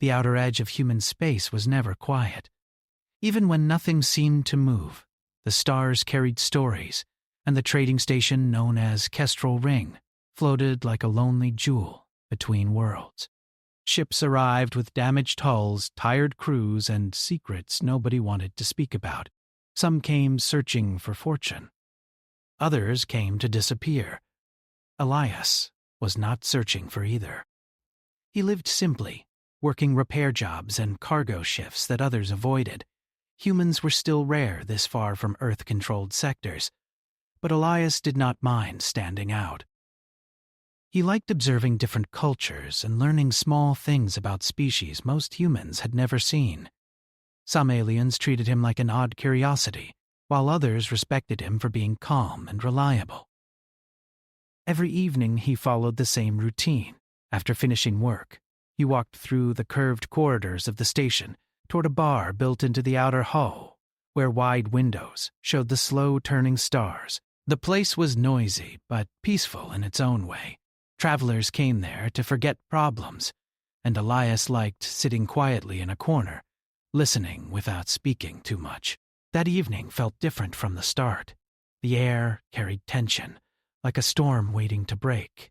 The outer edge of human space was never quiet. Even when nothing seemed to move, the stars carried stories, and the trading station known as Kestrel Ring floated like a lonely jewel between worlds. Ships arrived with damaged hulls, tired crews, and secrets nobody wanted to speak about. Some came searching for fortune. Others came to disappear. Elias was not searching for either. He lived simply, working repair jobs and cargo shifts that others avoided. Humans were still rare this far from Earth-controlled sectors, but Elias did not mind standing out. He liked observing different cultures and learning small things about species most humans had never seen. Some aliens treated him like an odd curiosity, while others respected him for being calm and reliable. Every evening he followed the same routine. After finishing work, he walked through the curved corridors of the station toward a bar built into the outer hull, where wide windows showed the slow-turning stars. The place was noisy, but peaceful in its own way. Travelers came there to forget problems, and Elias liked sitting quietly in a corner, listening without speaking too much. That evening felt different from the start. The air carried tension, like a storm waiting to break.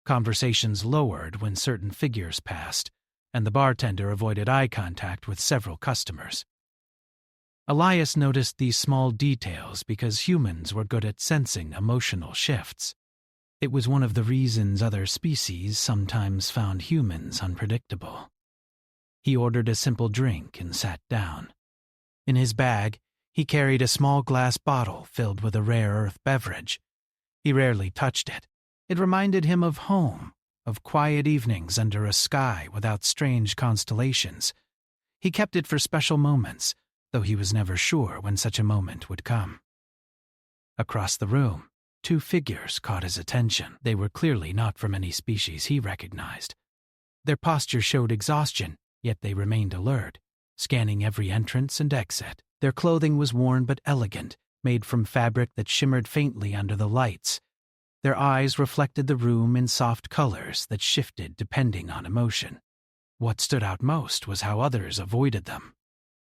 Conversations lowered when certain figures passed, and the bartender avoided eye contact with several customers. Elias noticed these small details because humans were good at sensing emotional shifts. It was one of the reasons other species sometimes found humans unpredictable. He ordered a simple drink and sat down. In his bag, he carried a small glass bottle filled with a rare earth beverage. He rarely touched it. It reminded him of home, of quiet evenings under a sky without strange constellations. He kept it for special moments, though he was never sure when such a moment would come. Across the room, two figures caught his attention. They were clearly not from any species he recognized. Their posture showed exhaustion, yet they remained alert, scanning every entrance and exit. Their clothing was worn but elegant, made from fabric that shimmered faintly under the lights. Their eyes reflected the room in soft colors that shifted depending on emotion. What stood out most was how others avoided them.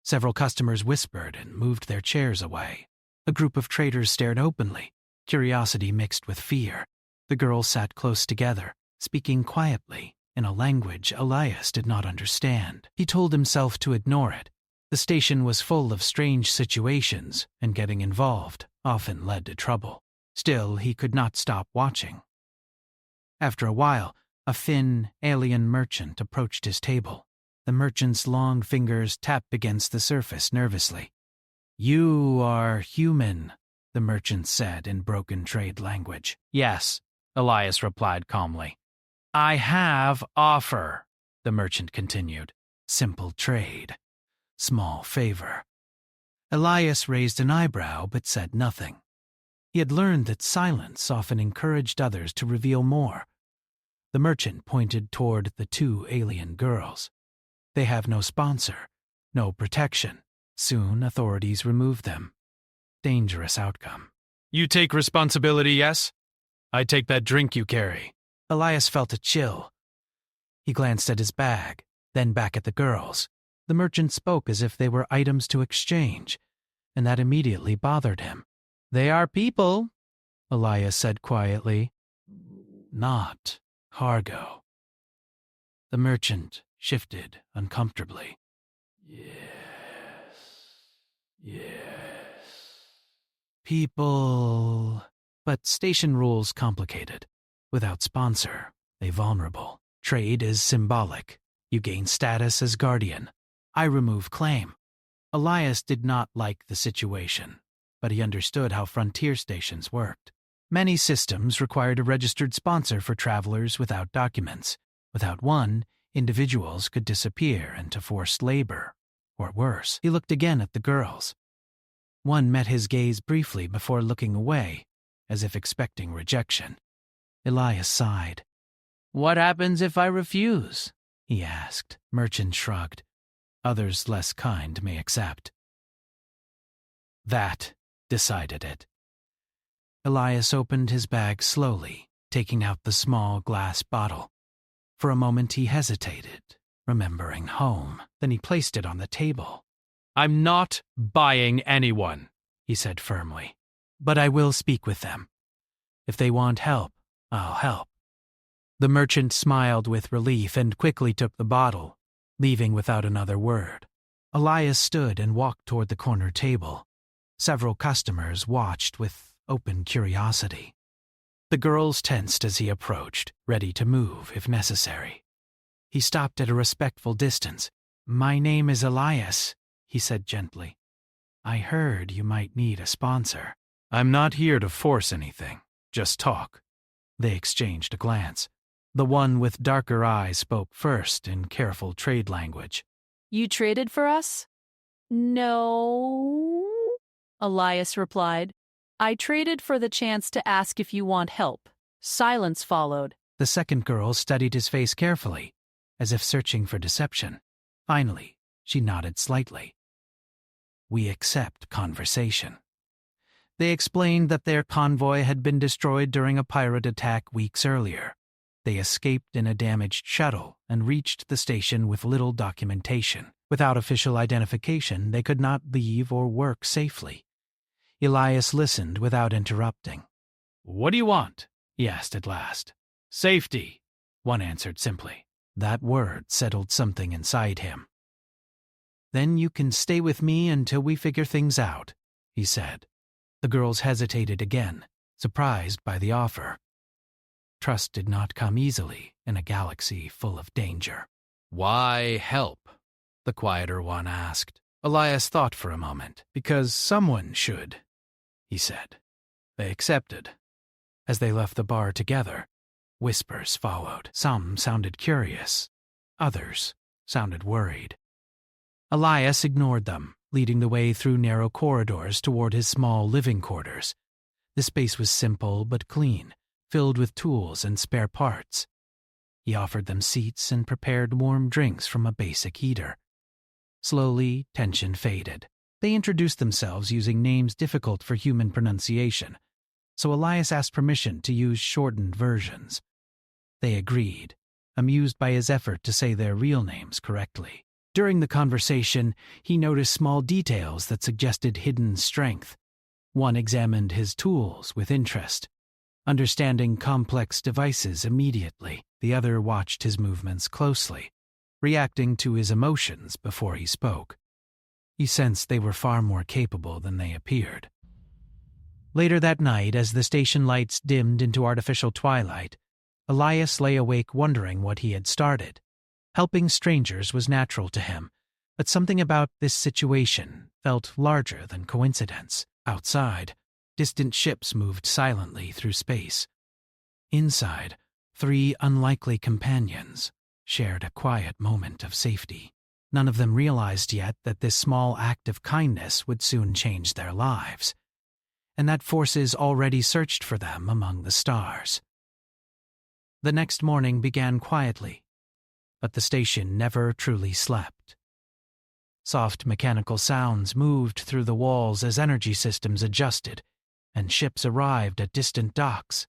Several customers whispered and moved their chairs away. A group of traders stared openly, curiosity mixed with fear. The girls sat close together, speaking quietly in a language Elias did not understand. He told himself to ignore it. The station was full of strange situations, and getting involved often led to trouble. Still, he could not stop watching. After a while, a thin, alien merchant approached his table. The merchant's long fingers tapped against the surface nervously. "You are human," the merchant said in broken trade language. "Yes," Elias replied calmly. "I have offer," the merchant continued. "Simple trade. Small favor." Elias raised an eyebrow but said nothing. He had learned that silence often encouraged others to reveal more. The merchant pointed toward the two alien girls. "They have no sponsor, no protection. Soon authorities remove them. Dangerous outcome." "You take responsibility, yes? I take that drink you carry." Elias felt a chill. He glanced at his bag, then back at the girls. The merchant spoke as if they were items to exchange, and that immediately bothered him. "They are people," Elias said quietly. "Not cargo." The merchant shifted uncomfortably. Yes. People. But station rules complicated. Without sponsor, they vulnerable. Trade is symbolic. You gain status as guardian. I remove claim. Elias did not like the situation, but he understood how frontier stations worked. Many systems required a registered sponsor for travelers without documents. Without one, individuals could disappear into forced labor, or worse. He looked again at the girls. One met his gaze briefly before looking away, as if expecting rejection. Elias sighed. "What happens if I refuse?" he asked. Merchant shrugged. "Others less kind may accept." That decided it. Elias opened his bag slowly, taking out the small glass bottle. For a moment he hesitated, remembering home. Then he placed it on the table. "I'm not buying anyone," he said firmly. "But I will speak with them. If they want help, I'll help." The merchant smiled with relief and quickly took the bottle, leaving without another word. Elias stood and walked toward the corner table. Several customers watched with open curiosity. The girls tensed as he approached, ready to move if necessary. He stopped at a respectful distance. "My name is Elias," he said gently. "I heard you might need a sponsor." "I'm not here to force anything, just talk." They exchanged a glance. The one with darker eyes spoke first in careful trade language. "You traded for us?" "No," Elias replied. "I traded for the chance to ask if you want help." Silence followed. The second girl studied his face carefully, as if searching for deception. Finally, she nodded slightly. "We accept conversation." They explained that their convoy had been destroyed during a pirate attack weeks earlier. They escaped in a damaged shuttle and reached the station with little documentation. Without official identification, they could not leave or work safely. Elias listened without interrupting. "What do you want?" he asked at last. "Safety," one answered simply. That word settled something inside him. "Then you can stay with me until we figure things out," he said. The girls hesitated again, surprised by the offer. Trust did not come easily in a galaxy full of danger. "Why help?" the quieter one asked. Elias thought for a moment. "Because someone should," he said. They accepted. As they left the bar together, whispers followed. Some sounded curious. Others sounded worried. Elias ignored them, leading the way through narrow corridors toward his small living quarters. The space was simple but clean, filled with tools and spare parts. He offered them seats and prepared warm drinks from a basic heater. Slowly, tension faded. They introduced themselves using names difficult for human pronunciation, so Elias asked permission to use shortened versions. They agreed, amused by his effort to say their real names correctly. During the conversation, he noticed small details that suggested hidden strength. One examined his tools with interest, understanding complex devices immediately. The other watched his movements closely, reacting to his emotions before he spoke. He sensed they were far more capable than they appeared. Later that night, as the station lights dimmed into artificial twilight, Elias lay awake wondering what he had started. Helping strangers was natural to him, but something about this situation felt larger than coincidence. Outside, distant ships moved silently through space. Inside, 3 unlikely companions shared a quiet moment of safety. None of them realized yet that this small act of kindness would soon change their lives, and that forces already searched for them among the stars. The next morning began quietly, but the station never truly slept. Soft mechanical sounds moved through the walls as energy systems adjusted, and ships arrived at distant docks.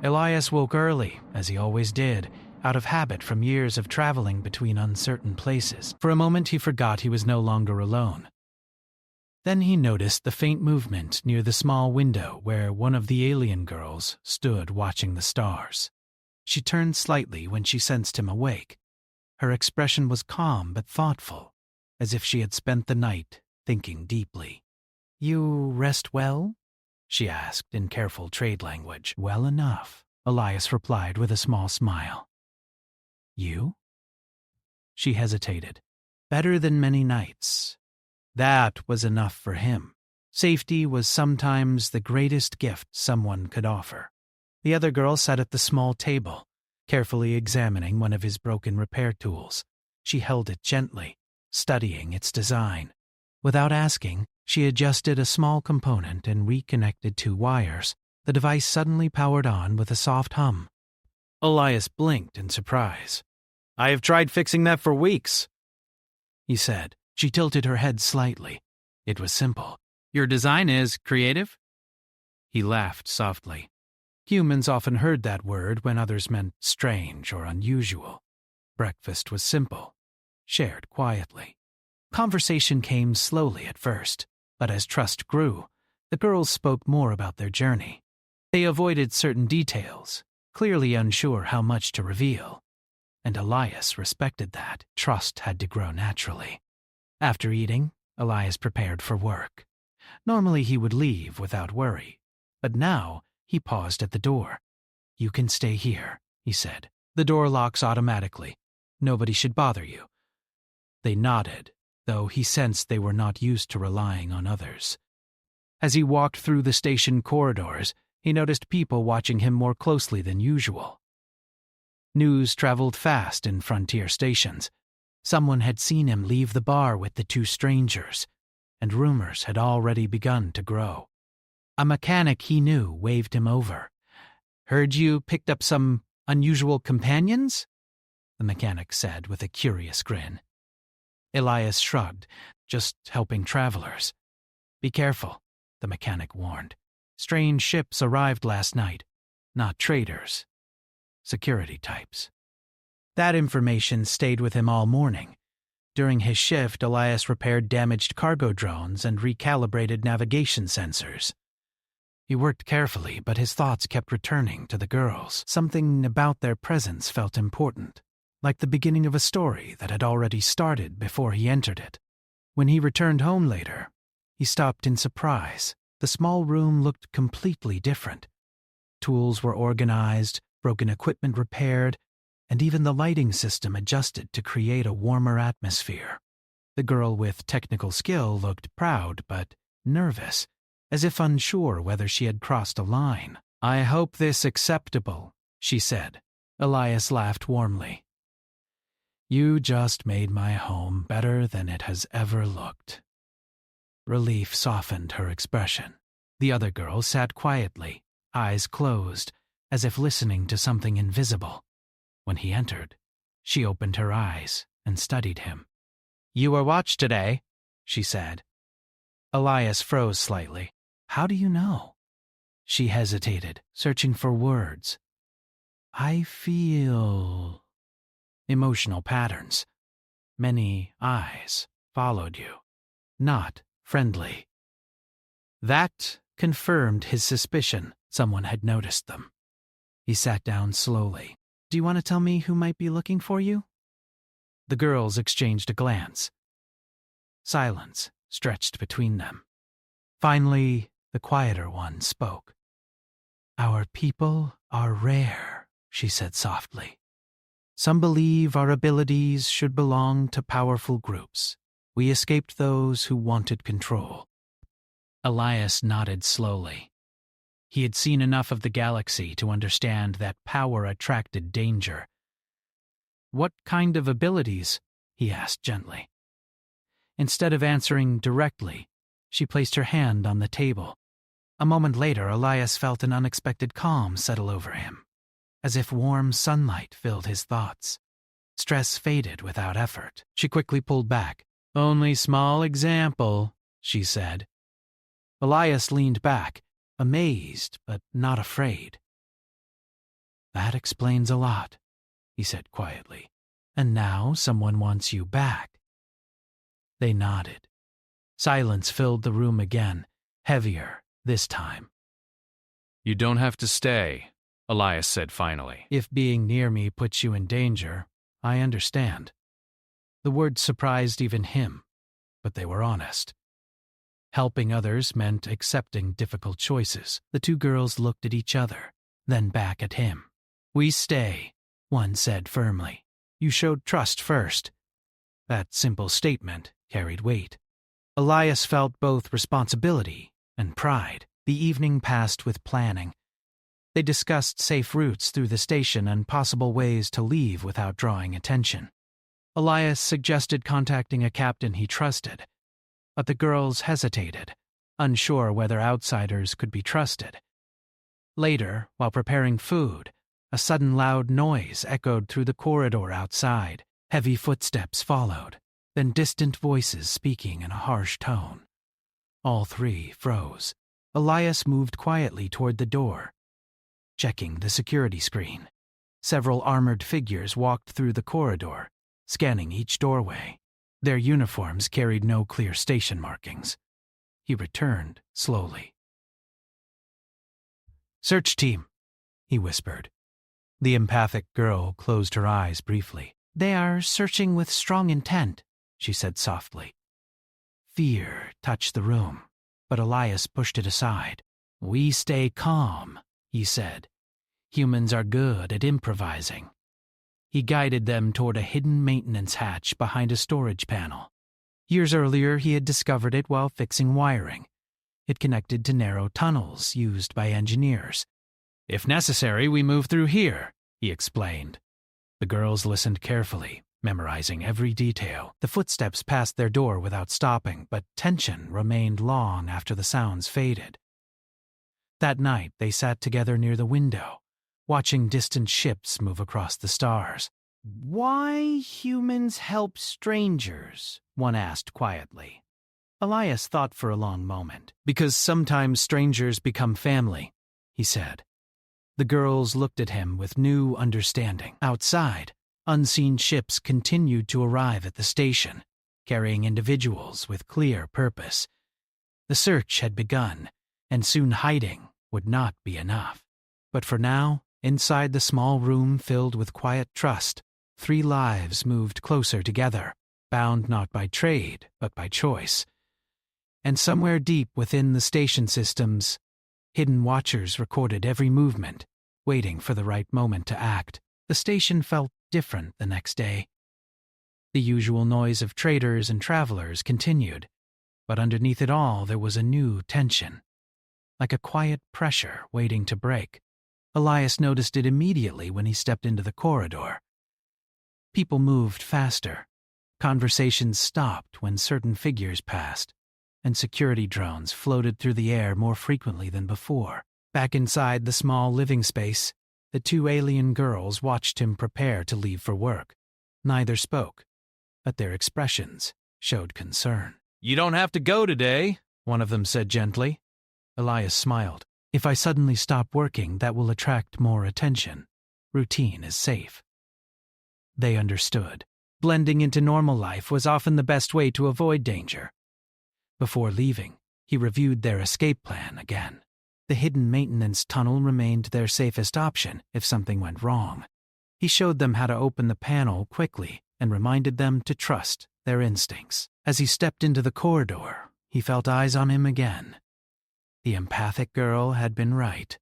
Elias woke early, as he always did, out of habit from years of traveling between uncertain places. For a moment he forgot he was no longer alone. Then he noticed the faint movement near the small window where one of the alien girls stood watching the stars. She turned slightly when she sensed him awake. Her expression was calm but thoughtful, as if she had spent the night thinking deeply. "You rest well?" she asked in careful trade language. "Well enough," Elias replied with a small smile. "You?" She hesitated. "Better than many nights." That was enough for him. Safety was sometimes the greatest gift someone could offer. The other girl sat at the small table, carefully examining one of his broken repair tools. She held it gently, studying its design. Without asking, she adjusted a small component and reconnected 2 wires. The device suddenly powered on with a soft hum. Elias blinked in surprise. "I have tried fixing that for weeks," he said. She tilted her head slightly. It was simple. "Your design is creative?" He laughed softly. Humans often heard that word when others meant strange or unusual. Breakfast was simple, shared quietly. Conversation came slowly at first, but as trust grew, the girls spoke more about their journey. They avoided certain details, clearly unsure how much to reveal, and Elias respected that. Trust had to grow naturally. After eating, Elias prepared for work. Normally he would leave without worry, but now he paused at the door. "You can stay here," he said. "The door locks automatically. Nobody should bother you." They nodded, though he sensed they were not used to relying on others. As he walked through the station corridors, he noticed people watching him more closely than usual. News traveled fast in frontier stations. Someone had seen him leave the bar with the two strangers, and rumors had already begun to grow. A mechanic he knew waved him over. "Heard you picked up some unusual companions?" the mechanic said with a curious grin. Elias shrugged, "Just helping travelers." "Be careful," the mechanic warned. "Strange ships arrived last night. Not traders. Security types." That information stayed with him all morning. During his shift, Elias repaired damaged cargo drones and recalibrated navigation sensors. He worked carefully, but his thoughts kept returning to the girls. Something about their presence felt important, like the beginning of a story that had already started before he entered it. When he returned home later, he stopped in surprise. The small room looked completely different. Tools were organized, broken equipment repaired, and even the lighting system adjusted to create a warmer atmosphere. The girl with technical skill looked proud but nervous, as if unsure whether she had crossed a line. "I hope this acceptable," she said. Elias laughed warmly. "You just made my home better than it has ever looked." Relief softened her expression. The other girl sat quietly, eyes closed, as if listening to something invisible. When he entered, she opened her eyes and studied him. "You were watched today," she said. Elias froze slightly. "How do you know?" She hesitated, searching for words. "I feel..." Emotional patterns. Many eyes followed you. Not friendly. That confirmed his suspicion someone had noticed them. He sat down slowly. "Do you want to tell me who might be looking for you?" The girls exchanged a glance. Silence stretched between them. Finally, the quieter one spoke. "Our people are rare," she said softly. "Some believe our abilities should belong to powerful groups. We escaped those who wanted control." Elias nodded slowly. He had seen enough of the galaxy to understand that power attracted danger. "What kind of abilities?" he asked gently. Instead of answering directly, she placed her hand on the table. A moment later, Elias felt an unexpected calm settle over him, as if warm sunlight filled his thoughts. Stress faded without effort. She quickly pulled back. "Only small example," she said. Elias leaned back, amazed but not afraid. "That explains a lot," he said quietly. "And now someone wants you back." They nodded. Silence filled the room again, heavier this time. "You don't have to stay," Elias said finally. "If being near me puts you in danger, I understand." The words surprised even him, but they were honest. Helping others meant accepting difficult choices. The two girls looked at each other, then back at him. "We stay," one said firmly. "You showed trust first." That simple statement carried weight. Elias felt both responsibility and pride. The evening passed with planning. They discussed safe routes through the station and possible ways to leave without drawing attention. Elias suggested contacting a captain he trusted, but the girls hesitated, unsure whether outsiders could be trusted. Later, while preparing food, a sudden loud noise echoed through the corridor outside. Heavy footsteps followed, then distant voices speaking in a harsh tone. All three froze. Elias moved quietly toward the door, checking the security screen. Several armored figures walked through the corridor, scanning each doorway. Their uniforms carried no clear station markings. He returned slowly. "Search team," he whispered. The empathic girl closed her eyes briefly. "They are searching with strong intent," she said softly. Fear touched the room, but Elias pushed it aside. "We stay calm," he said. "Humans are good at improvising." He guided them toward a hidden maintenance hatch behind a storage panel. Years earlier, he had discovered it while fixing wiring. It connected to narrow tunnels used by engineers. "If necessary, we move through here," he explained. The girls listened carefully, memorizing every detail. The footsteps passed their door without stopping, but tension remained long after the sounds faded. That night, they sat together near the window, watching distant ships move across the stars. "Why humans help strangers?" one asked quietly. Elias thought for a long moment. "Because sometimes strangers become family," he said. The girls looked at him with new understanding. Outside, unseen ships continued to arrive at the station, carrying individuals with clear purpose. The search had begun, and soon hiding would not be enough. But for now, inside the small room filled with quiet trust, 3 lives moved closer together, bound not by trade, but by choice. And somewhere deep within the station systems, hidden watchers recorded every movement, waiting for the right moment to act. The station felt different the next day. The usual noise of traders and travelers continued, but underneath it all there was a new tension, like a quiet pressure waiting to break. Elias noticed it immediately when he stepped into the corridor. People moved faster. Conversations stopped when certain figures passed, and security drones floated through the air more frequently than before. Back inside the small living space, the 2 alien girls watched him prepare to leave for work. Neither spoke, but their expressions showed concern. "You don't have to go today," one of them said gently. Elias smiled. "If I suddenly stop working, that will attract more attention. Routine is safe." They understood. Blending into normal life was often the best way to avoid danger. Before leaving, he reviewed their escape plan again. The hidden maintenance tunnel remained their safest option if something went wrong. He showed them how to open the panel quickly and reminded them to trust their instincts. As he stepped into the corridor, he felt eyes on him again. The empathic girl had been right.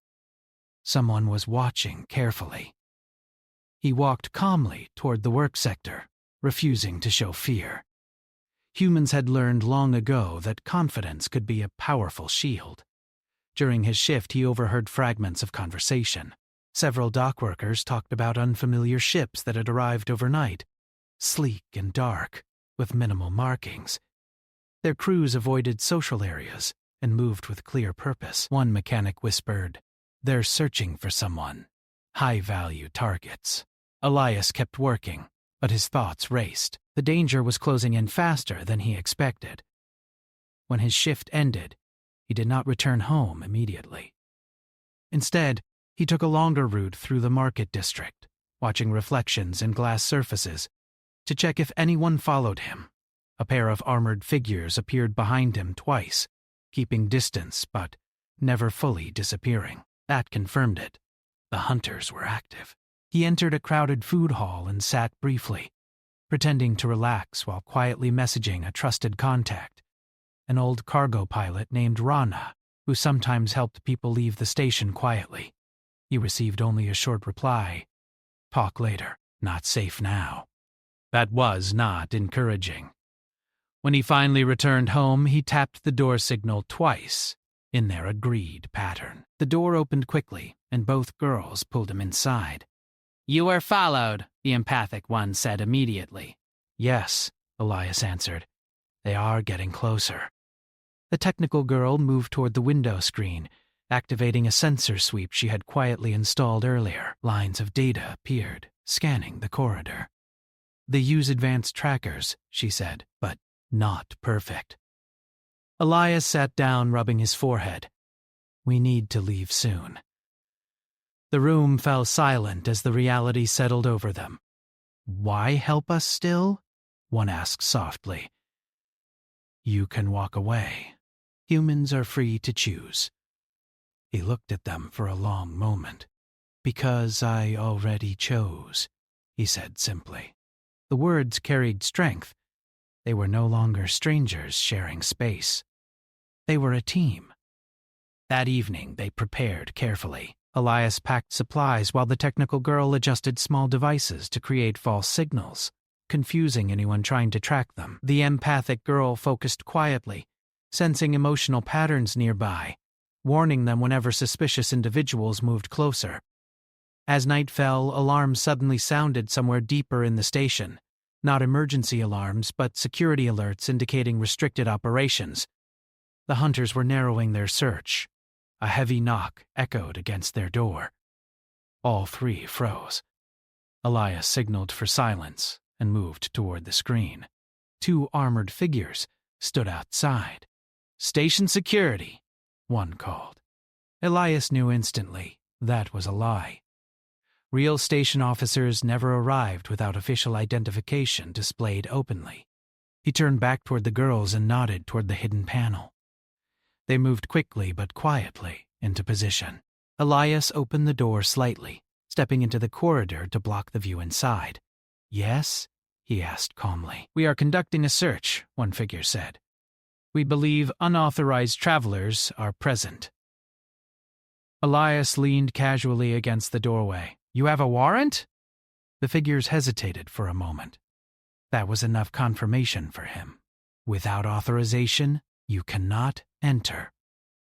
Someone was watching carefully. He walked calmly toward the work sector, refusing to show fear. Humans had learned long ago that confidence could be a powerful shield. During his shift, he overheard fragments of conversation. Several dock workers talked about unfamiliar ships that had arrived overnight, sleek and dark, with minimal markings. Their crews avoided social areas and moved with clear purpose. One mechanic whispered, "They're searching for someone. High-value targets." Elias kept working, but his thoughts raced. The danger was closing in faster than he expected. When his shift ended, he did not return home immediately. Instead, he took a longer route through the market district, watching reflections in glass surfaces, to check if anyone followed him. A pair of armored figures appeared behind him twice, keeping distance but never fully disappearing. That confirmed it. The hunters were active. He entered a crowded food hall and sat briefly, pretending to relax while quietly messaging a trusted contact, an old cargo pilot named Rana, who sometimes helped people leave the station quietly. He received only a short reply, "Talk later, not safe now." That was not encouraging. When he finally returned home, he tapped the door signal twice, in their agreed pattern. The door opened quickly, and both girls pulled him inside. "You are followed," the empathic one said immediately. "Yes," Elias answered. "They are getting closer." The technical girl moved toward the window screen, activating a sensor sweep she had quietly installed earlier. Lines of data appeared, scanning the corridor. "They use advanced trackers," she said, "but not perfect." Elias sat down, rubbing his forehead. "We need to leave soon." The room fell silent as the reality settled over them. "Why help us still?" one asked softly. "You can walk away. Humans are free to choose." He looked at them for a long moment. "Because I already chose," he said simply. The words carried strength. They were no longer strangers sharing space. They were a team. That evening they prepared carefully. Elias packed supplies while the technical girl adjusted small devices to create false signals, confusing anyone trying to track them. The empathic girl focused quietly, sensing emotional patterns nearby, warning them whenever suspicious individuals moved closer. As night fell, alarms suddenly sounded somewhere deeper in the station. Not emergency alarms, but security alerts indicating restricted operations. The hunters were narrowing their search. A heavy knock echoed against their door. All three froze. Elias signaled for silence and moved toward the screen. Two armored figures stood outside. "Station security," one called. Elias knew instantly that was a lie. Real station officers never arrived without official identification displayed openly. He turned back toward the girls and nodded toward the hidden panel. They moved quickly but quietly into position. Elias opened the door slightly, stepping into the corridor to block the view inside. "Yes?" he asked calmly. "We are conducting a search," one figure said. "We believe unauthorized travelers are present." Elias leaned casually against the doorway. "You have a warrant?" The figures hesitated for a moment. That was enough confirmation for him. "Without authorization, you cannot enter,"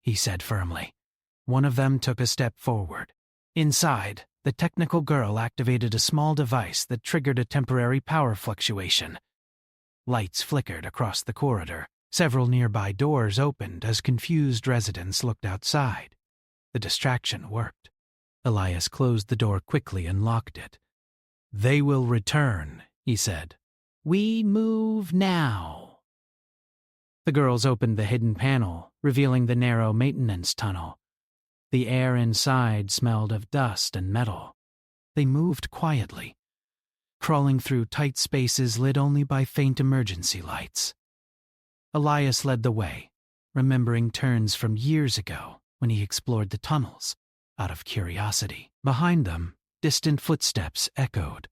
he said firmly. One of them took a step forward. Inside, the technical girl activated a small device that triggered a temporary power fluctuation. Lights flickered across the corridor. Several nearby doors opened as confused residents looked outside. The distraction worked. Elias closed the door quickly and locked it. "They will return," he said. "We move now." The girls opened the hidden panel, revealing the narrow maintenance tunnel. The air inside smelled of dust and metal. They moved quietly, crawling through tight spaces lit only by faint emergency lights. Elias led the way, remembering turns from years ago when he explored the tunnels out of curiosity. Behind them, distant footsteps echoed.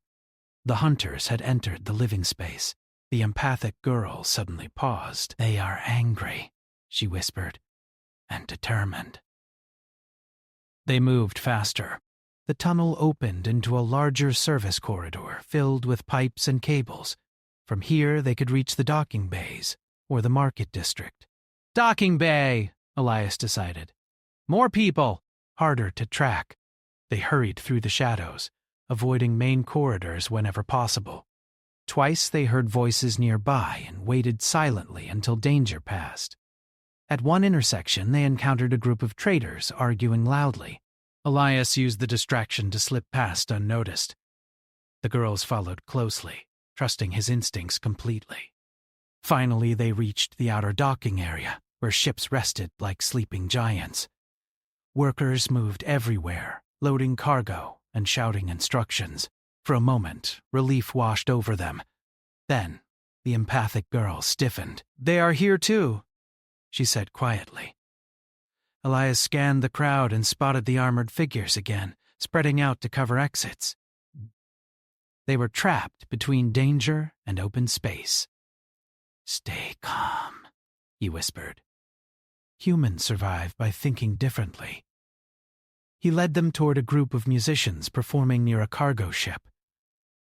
The hunters had entered the living space. The empathic girl suddenly paused. "They are angry," she whispered, "and determined." They moved faster. The tunnel opened into a larger service corridor filled with pipes and cables. From here, they could reach the docking bays or the market district. "Docking bay," Elias decided. "More people." Harder to track. They hurried through the shadows, avoiding main corridors whenever possible. Twice they heard voices nearby and waited silently until danger passed. At one intersection, they encountered a group of traders arguing loudly. Elias used the distraction to slip past unnoticed. The girls followed closely, trusting his instincts completely. Finally, they reached the outer docking area, where ships rested like sleeping giants. Workers moved everywhere, loading cargo and shouting instructions. For a moment, relief washed over them. Then, the empathic girl stiffened. "They are here too," she said quietly. Elias scanned the crowd and spotted the armored figures again, spreading out to cover exits. They were trapped between danger and open space. "Stay calm," he whispered. Humans survive by thinking differently. He led them toward a group of musicians performing near a cargo ship.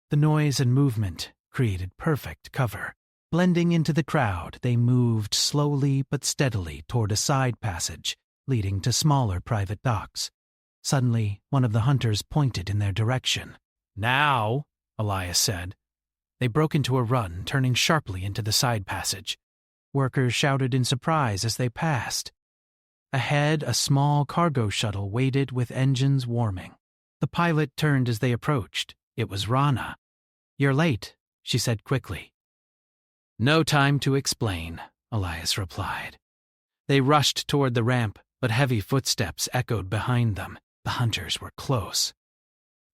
The noise and movement created perfect cover. Blending into the crowd, they moved slowly but steadily toward a side passage leading to smaller private docks. Suddenly, one of the hunters pointed in their direction. "Now," Elias said. They broke into a run, turning sharply into the side passage. Workers shouted in surprise as they passed. Ahead, a small cargo shuttle waited with engines warming. The pilot turned as they approached. It was Rana. "You're late," she said quickly. "No time to explain," Elias replied. They rushed toward the ramp, but heavy footsteps echoed behind them. The hunters were close.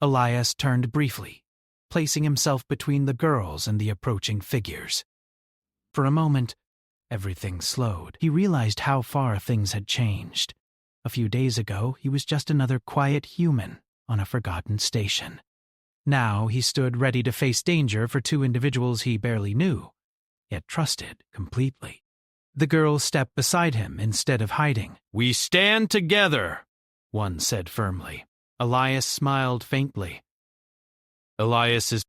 Elias turned briefly, placing himself between the girls and the approaching figures. For a moment, everything slowed. He realized how far things had changed. A few days ago, he was just another quiet human on a forgotten station. Now he stood ready to face danger for two individuals he barely knew, yet trusted completely. The girls stepped beside him instead of hiding. "We stand together," one said firmly. Elias smiled faintly. Elias is...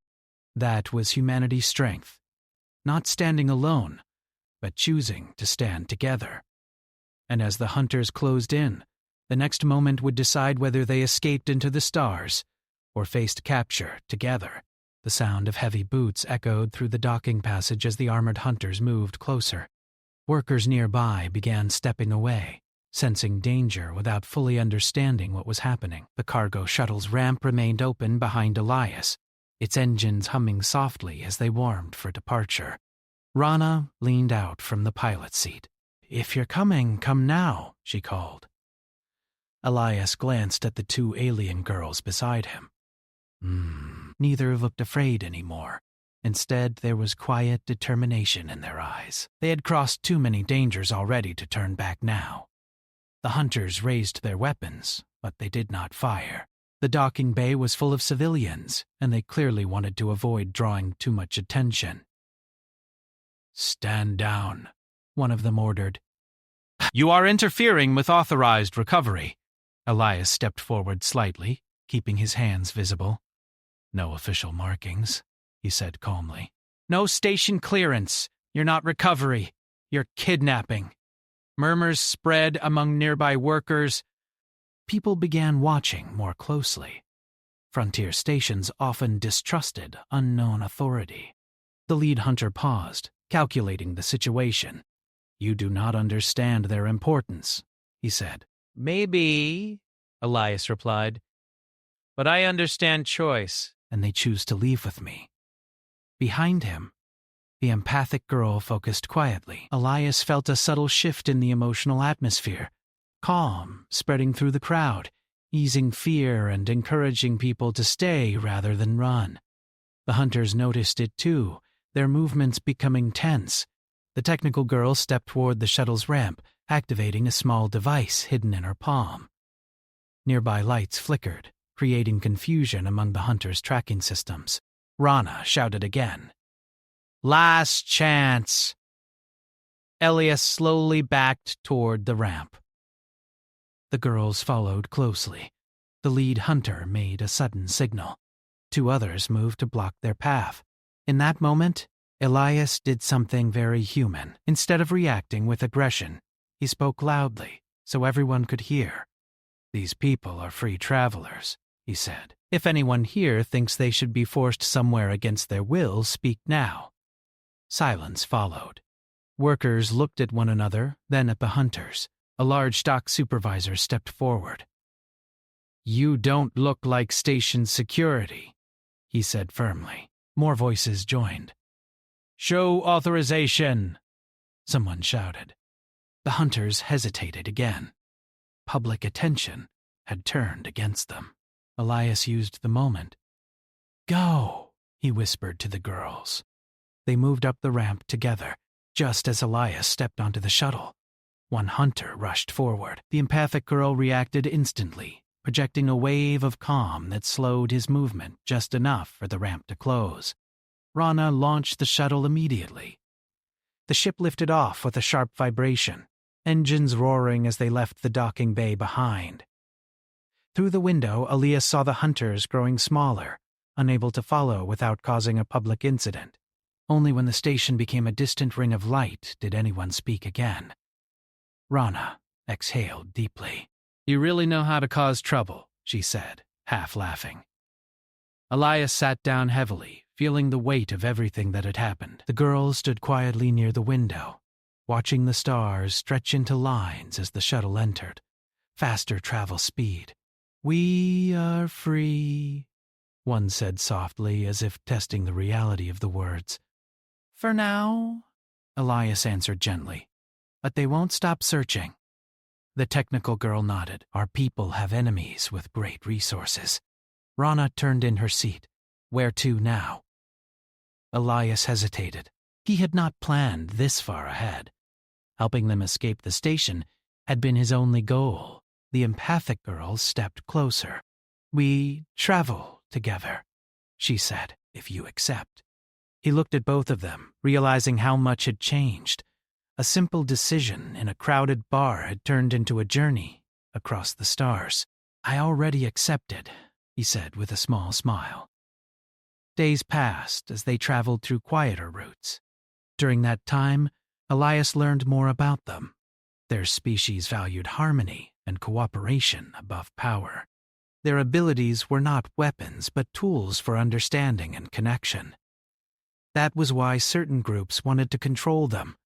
That was humanity's strength. Not standing alone, but choosing to stand together. And as the hunters closed in, the next moment would decide whether they escaped into the stars or faced capture together. The sound of heavy boots echoed through the docking passage as the armored hunters moved closer. Workers nearby began stepping away, sensing danger without fully understanding what was happening. The cargo shuttle's ramp remained open behind Elias, its engines humming softly as they warmed for departure. Rana leaned out from the pilot's seat. "If you're coming, come now," she called. Elias glanced at the two alien girls beside him. Neither looked afraid anymore. Instead, there was quiet determination in their eyes. They had crossed too many dangers already to turn back now. The hunters raised their weapons, but they did not fire. The docking bay was full of civilians, and they clearly wanted to avoid drawing too much attention. "Stand down," one of them ordered. You are interfering with authorized recovery. Elias stepped forward slightly, keeping his hands visible. "No official markings," he said calmly. "No station clearance. You're not recovery. You're kidnapping." Murmurs spread among nearby workers. People began watching more closely. Frontier stations often distrusted unknown authority. The lead hunter paused, calculating the situation. "You do not understand their importance," he said. "Maybe," Elias replied, "but I understand choice." "And they choose to leave with me." Behind him, the empathic girl focused quietly. Elias felt a subtle shift in the emotional atmosphere, calm spreading through the crowd, easing fear and encouraging people to stay rather than run. The hunters noticed it too, their movements becoming tense. The technical girl stepped toward the shuttle's ramp, activating a small device hidden in her palm. Nearby lights flickered, creating confusion among the hunters' tracking systems. Rana shouted again. "Last chance!" Elias slowly backed toward the ramp. The girls followed closely. The lead hunter made a sudden signal. Two others moved to block their path. In that moment, Elias did something very human. Instead of reacting with aggression, he spoke loudly so everyone could hear. "These people are free travelers," he said. "If anyone here thinks they should be forced somewhere against their will, speak now." Silence followed. Workers looked at one another, then at the hunters. A large dock supervisor stepped forward. "You don't look like station security," he said firmly. More voices joined. "Show authorization," someone shouted. The hunters hesitated again. Public attention had turned against them. Elias used the moment. "Go," he whispered to the girls. They moved up the ramp together, just as Elias stepped onto the shuttle. One hunter rushed forward. The empathic girl reacted instantly, projecting a wave of calm that slowed his movement just enough for the ramp to close. Rana launched the shuttle immediately. The ship lifted off with a sharp vibration, engines roaring as they left the docking bay behind. Through the window, Elias saw the hunters growing smaller, unable to follow without causing a public incident. Only when the station became a distant ring of light did anyone speak again. Rana exhaled deeply. "You really know how to cause trouble," she said, half laughing. Elias sat down heavily, feeling the weight of everything that had happened. The girl stood quietly near the window, watching the stars stretch into lines as the shuttle entered. Faster travel speed. "We are free," one said softly, as if testing the reality of the words. "For now," Elias answered gently. "But they won't stop searching." The technical girl nodded. Our people have enemies with great resources. Rana turned in her seat. Where to now? Elias hesitated. He had not planned this far ahead. Helping them escape the station had been his only goal. The empathic girl stepped closer. We travel together, she said, if you accept. He looked at both of them, realizing how much had changed. A simple decision in a crowded bar had turned into a journey across the stars. I already accepted, he said with a small smile. Days passed as they traveled through quieter routes. During that time, Elias learned more about them. Their species valued harmony and cooperation above power. Their abilities were not weapons but tools for understanding and connection. That was why certain groups wanted to control them.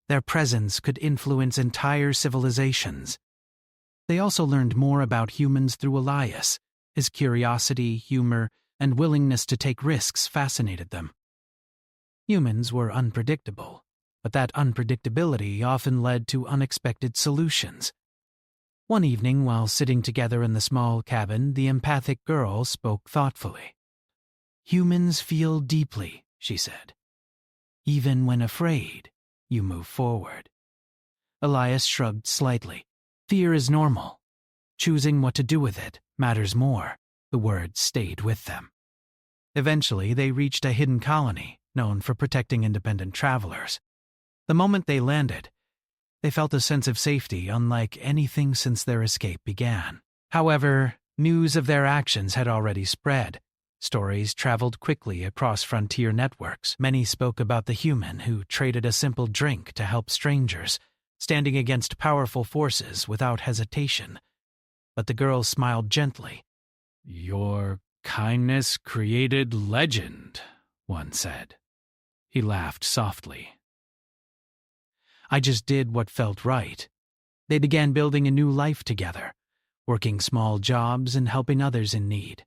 Their presence could influence entire civilizations. They also learned more about humans through Elias. His curiosity, humor, and willingness to take risks fascinated them. Humans were unpredictable, but that unpredictability often led to unexpected solutions. One evening, while sitting together in the small cabin, the empathic girl spoke thoughtfully. Humans feel deeply, she said. Even when afraid, you move forward. Elias shrugged slightly. Fear is normal. Choosing what to do with it matters more. The words stayed with them. Eventually, they reached a hidden colony known for protecting independent travelers. The moment they landed, they felt a sense of safety unlike anything since their escape began. However, news of their actions had already spread. Stories traveled quickly across frontier networks. Many spoke about the human who traded a simple drink to help strangers, standing against powerful forces without hesitation. But the girl smiled gently. Your kindness created legend, one said. He laughed softly. I just did what felt right. They began building a new life together, working small jobs and helping others in need.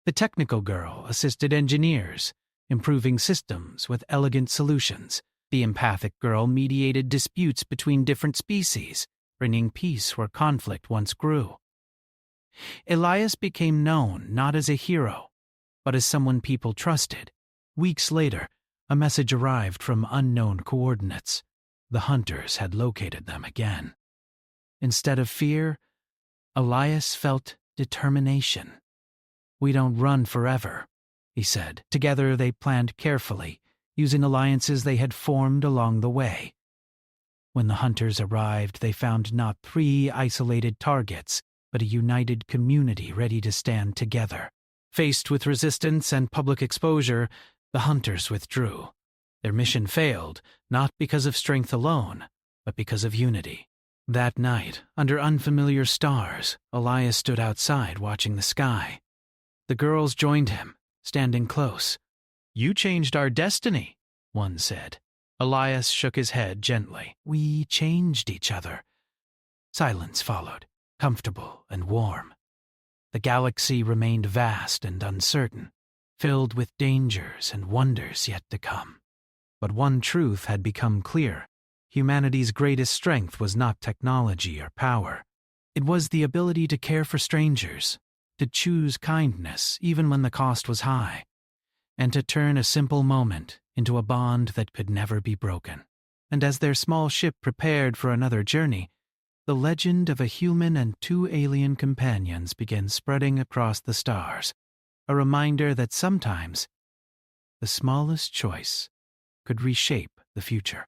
The technical girl assisted engineers, improving systems with elegant solutions. The empathic girl mediated disputes between different species, bringing peace where conflict once grew. Elias became known not as a hero, but as someone people trusted. Weeks later, a message arrived from unknown coordinates. The hunters had located them again. Instead of fear, Elias felt determination. We don't run forever, he said. Together they planned carefully, using alliances they had formed along the way. When the hunters arrived, they found not 3 isolated targets, but a united community ready to stand together. Faced with resistance and public exposure, the hunters withdrew. Their mission failed, not because of strength alone, but because of unity. That night, under unfamiliar stars, Elias stood outside watching the sky. The girls joined him, standing close. You changed our destiny, one said. Elias shook his head gently. We changed each other. Silence followed, comfortable and warm. The galaxy remained vast and uncertain, filled with dangers and wonders yet to come. But one truth had become clear. Humanity's greatest strength was not technology or power. It was the ability to care for strangers, to choose kindness even when the cost was high, and to turn a simple moment into a bond that could never be broken. And as their small ship prepared for another journey, the legend of a human and 2 alien companions began spreading across the stars, a reminder that sometimes the smallest choice could reshape the future.